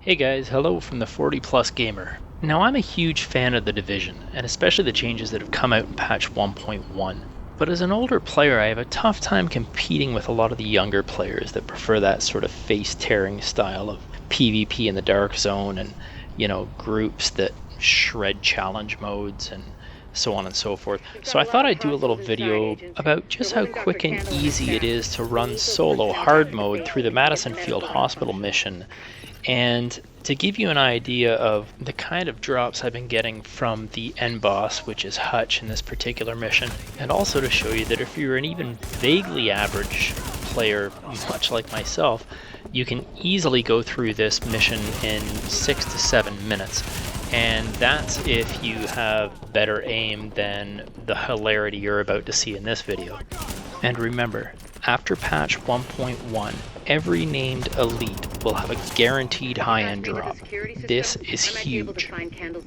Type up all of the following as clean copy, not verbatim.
Hey guys, hello from the 40 Plus Gamer. Now I'm a huge fan of The Division, and especially the changes that have come out in patch 1.1. But as an older player, I have a tough time competing with a lot of the younger players that prefer that sort of face-tearing style of PvP in the Dark Zone and, groups that shred challenge modes and so on and so forth. So I thought I'd do a little video about just how quick and easy it is to run solo hard mode through the Madison Field Hospital mission, and to give you an idea of the kind of drops I've been getting from the end boss, which is Hutch in this particular mission, and also to show you that if you're an even vaguely average player, much like myself, you can easily go through this mission in 6 to 7 minutes. And that's if you have better aim than the hilarity you're about to see in this video. And remember, after patch 1.1, every named elite will have a guaranteed high-end drop. This is huge.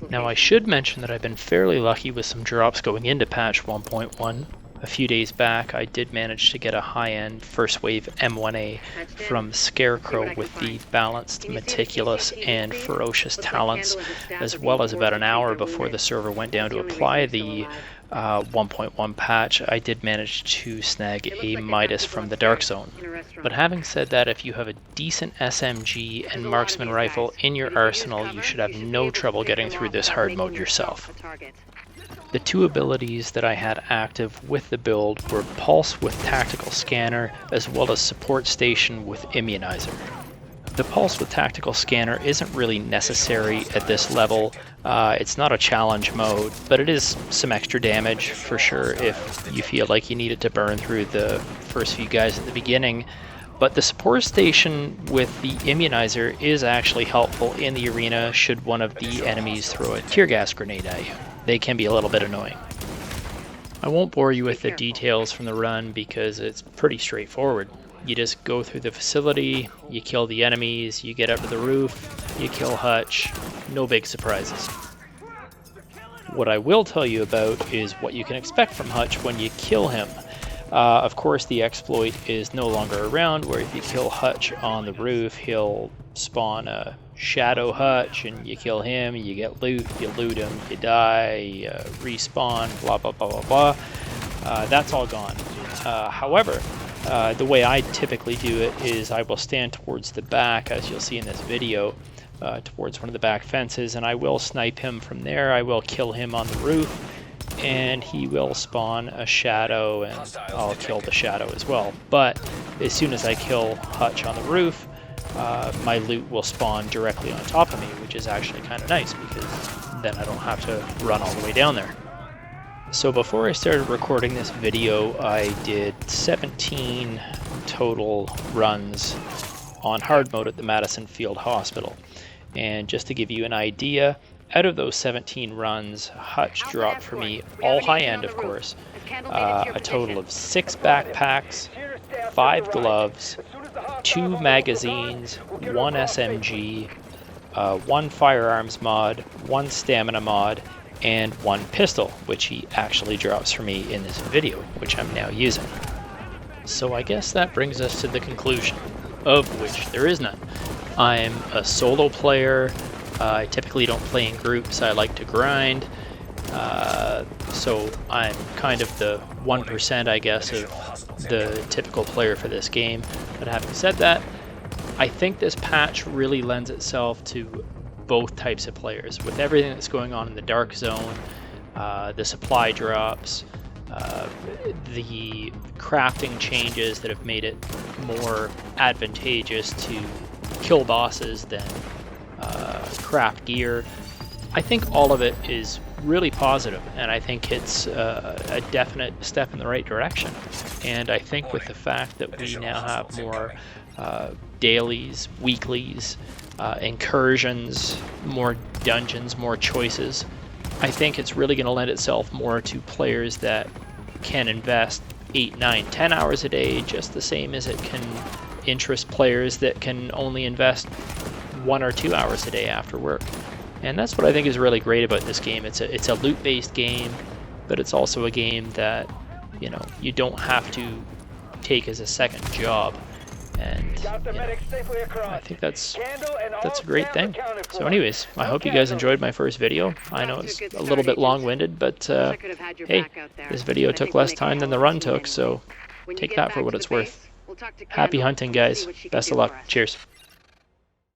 Now I should mention that I've been fairly lucky with some drops going into patch 1.1. A few days back I did manage to get a high-end first wave M1A from Scarecrow with the balanced, meticulous, and ferocious talents, as well as about an hour before the server went down to apply the 1.1 patch, I did manage to snag a Midas from the Dark Zone. But having said that, if you have a decent SMG and marksman rifle in your arsenal, you should have no trouble getting through this hard mode yourself. The two abilities that I had active with the build were Pulse with Tactical Scanner, as well as Support Station with Immunizer. The Pulse with Tactical Scanner isn't really necessary at this level. It's not a challenge mode, but it is some extra damage for sure if you feel like you need it to burn through the first few guys at the beginning. But the Support Station with the Immunizer is actually helpful in the arena should one of the enemies throw a tear gas grenade at you. They can be a little bit annoying. I won't bore you with the details from the run because it's pretty straightforward. You just go through the facility, you kill the enemies, you get up to the roof, you kill Hutch, no big surprises. What I will tell you about is what you can expect from Hutch when you kill him. Of course, the exploit is no longer around, where if you kill Hutch on the roof, he'll spawn a Shadow Hutch, and you kill him, you get loot, you loot him, you die, respawn, blah blah blah blah blah. That's all gone. However, the way I typically do it is I will stand towards the back, as you'll see in this video, towards one of the back fences, and I will snipe him from there. I will kill him on the roof, and he will spawn a Shadow, and I'll kill the Shadow as well. But as soon as I kill Hutch on the roof, my loot will spawn directly on top of me, which is actually kind of nice because then I don't have to run all the way down there. So before I started recording this video, I did 17 total runs on hard mode at the Madison Field Hospital. And just to give you an idea, out of those 17 runs, Hutch dropped for me, all high-end of course, a total of 6 backpacks, 5 gloves, 2 magazines, 1 SMG, 1 firearms mod, 1 stamina mod, and 1 pistol, which he actually drops for me in this video, which I'm now using. So I guess that brings us to the conclusion, of which there is none. I'm a solo player. I typically don't play in groups. I like to grind. So I'm kind of the 1%, I guess, of the typical player for this game. But having said that, I think this patch really lends itself to both types of players. With everything that's going on in the Dark Zone, the supply drops, the crafting changes that have made it more advantageous to kill bosses than craft gear. I think all of it is really positive, and I think it's a definite step in the right direction. And I think with the fact that we now have more dailies, weeklies, incursions, more dungeons, more choices, I think it's really going to lend itself more to players that can invest 8, 9, 10 hours a day, just the same as it can interest players that can only invest 1 or 2 hours a day after work. And that's what I think is really great about this game. It's a loot-based game, but it's also a game that, you don't have to take as a second job. And I think that's a great thing. So anyways, I hope you guys enjoyed my first video. I know it's a little bit long-winded, but hey, this video took less time than the run took, so take that for what it's worth. Happy hunting, guys. Best of luck. Cheers.